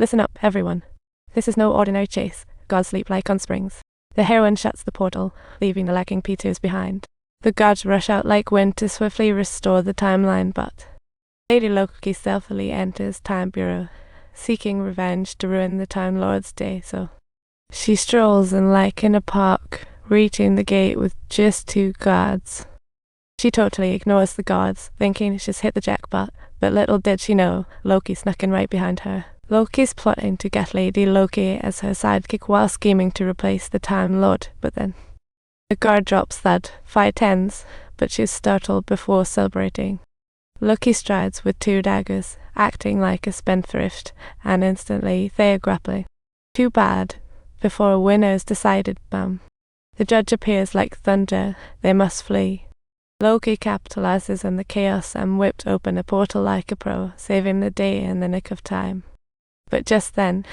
Listen up, everyone. This is no ordinary chase. Gods leap like on springs. The heroine shuts the portal, leaving the lacking Peters behind. The guards rush out like wind to swiftly restore the timeline, but Lady Loki stealthily enters Time Bureau, seeking revenge to ruin the Time Lord's day, so she strolls in like in a park, reaching the gate with just 2 guards. She totally ignores the guards, thinking she's hit the jackpot, but little did she know, Loki snuck in right behind her. Loki's plotting to get Lady Loki as her sidekick while scheming to replace the Time Lord, but then the guard drops that 5 tens, but she's startled before celebrating. Loki strides with 2 daggers, acting like a spendthrift, and instantly they are grappling. Too bad. Before a winner is decided, bam. The judge appears like thunder. They must flee. Loki capitalizes on the chaos and whipped open a portal like a pro, saving the day in the nick of time. But just then,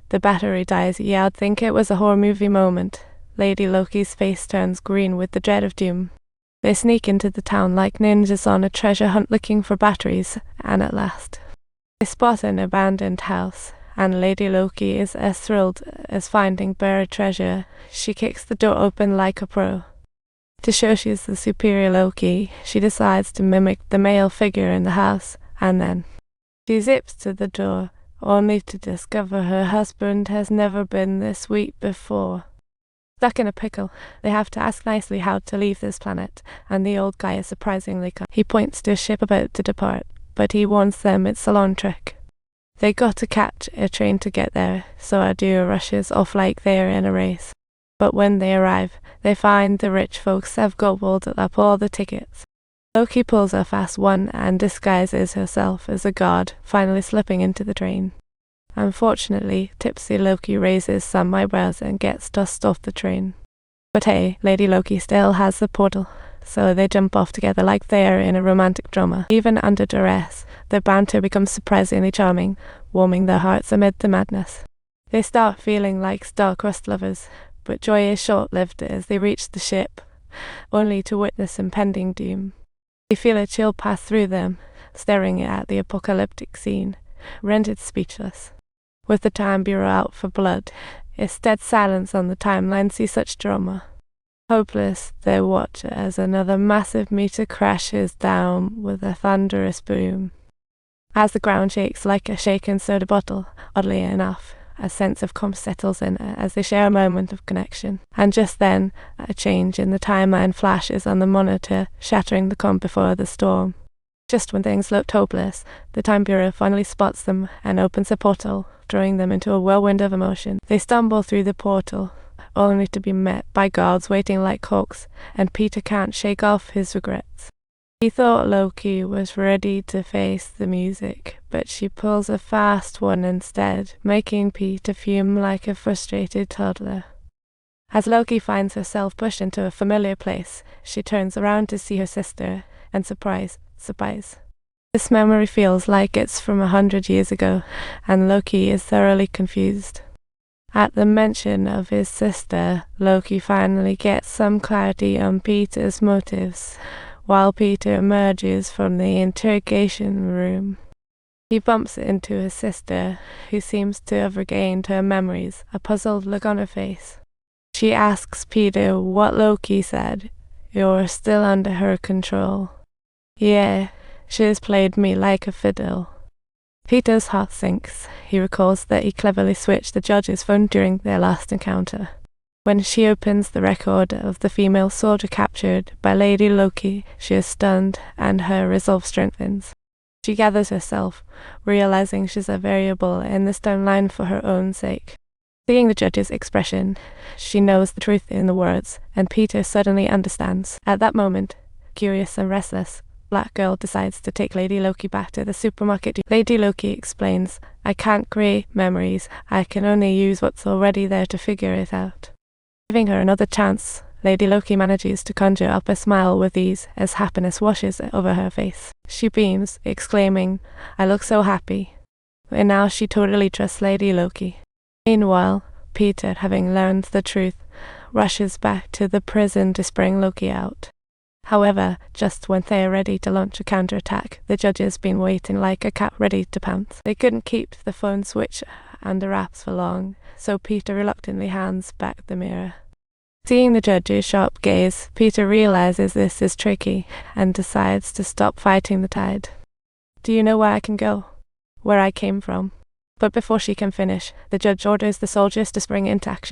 the battery dies. Yeah, I'd think it was a horror movie moment. Lady Loki's face turns green with the dread of doom. They sneak into the town like ninjas on a treasure hunt looking for batteries, and at last they spot an abandoned house, and Lady Loki is as thrilled as finding buried treasure. She kicks the door open like a pro. To show she's the superior Loki, she decides to mimic the male figure in the house, and then she zips to the door, only to discover her husband has never been this weak before. Stuck in a pickle, they have to ask nicely how to leave this planet, and the old guy is surprisingly calm. He points to a ship about to depart, but he warns them it's a long trek. They got to catch a train to get there, so Ardua rushes off like they're in a race. But when they arrive, they find the rich folks have gobbled up all the tickets. Loki pulls a fast one and disguises herself as a guard, finally slipping into the train. Unfortunately, tipsy Loki raises some eyebrows and gets tossed off the train. But hey, Lady Loki still has the portal, so they jump off together like they're in a romantic drama. Even under duress, their banter becomes surprisingly charming, warming their hearts amid the madness. They start feeling like star-crossed lovers, but joy is short-lived as they reach the ship, only to witness impending doom. They feel a chill pass through them, staring at the apocalyptic scene, rendered speechless. With the Time Bureau out for blood, its dead silence on the timeline sees such drama. Hopeless, they watch as another massive meteor crashes down with a thunderous boom. As the ground shakes like a shaken soda bottle, oddly enough, a sense of calm settles in as they share a moment of connection. And just then, a change in the timeline flashes on the monitor, shattering the calm before the storm. Just when things looked hopeless, the Time Bureau finally spots them and opens a portal, drawing them into a whirlwind of emotion. They stumble through the portal, only to be met by guards waiting like hawks, and Peter can't shake off his regrets. He thought Loki was ready to face the music, but she pulls a fast one instead, making Peter fume like a frustrated toddler. As Loki finds herself pushed into a familiar place, she turns around to see her sister, and surprise. This memory feels like it's from 100 years ago, and Loki is thoroughly confused. At the mention of his sister, Loki finally gets some clarity on Peter's motives, while Peter emerges from the interrogation room. He bumps into his sister, who seems to have regained her memories, a puzzled look on her face. She asks Peter what Loki said. "You're still under her control." "Yeah, she has played me like a fiddle." Peter's heart sinks. He recalls that he cleverly switched the judge's phone during their last encounter. When she opens the record of the female soldier captured by Lady Loki, she is stunned and her resolve strengthens. She gathers herself, realizing she's a variable in this timeline for her own sake. Seeing the judge's expression, she knows the truth in the words, and Peter suddenly understands. At that moment, curious and restless, Black Girl decides to take Lady Loki back to the supermarket. Lady Loki explains, "I can't create memories, I can only use what's already there to figure it out." Giving her another chance, Lady Loki manages to conjure up a smile with ease as happiness washes over her face. She beams, exclaiming, "I look so happy." And now she totally trusts Lady Loki. Meanwhile, Peter, having learned the truth, rushes back to the prison to spring Loki out. However, just when they are ready to launch a counterattack, the judge has been waiting like a cat ready to pounce. They couldn't keep the phone switch and the wraps for long, so Peter reluctantly hands back the mirror. Seeing the judge's sharp gaze, Peter realizes this is tricky and decides to stop fighting the tide. Do you know where I can go? Where I came from? But before she can finish, the judge orders the soldiers to spring into action.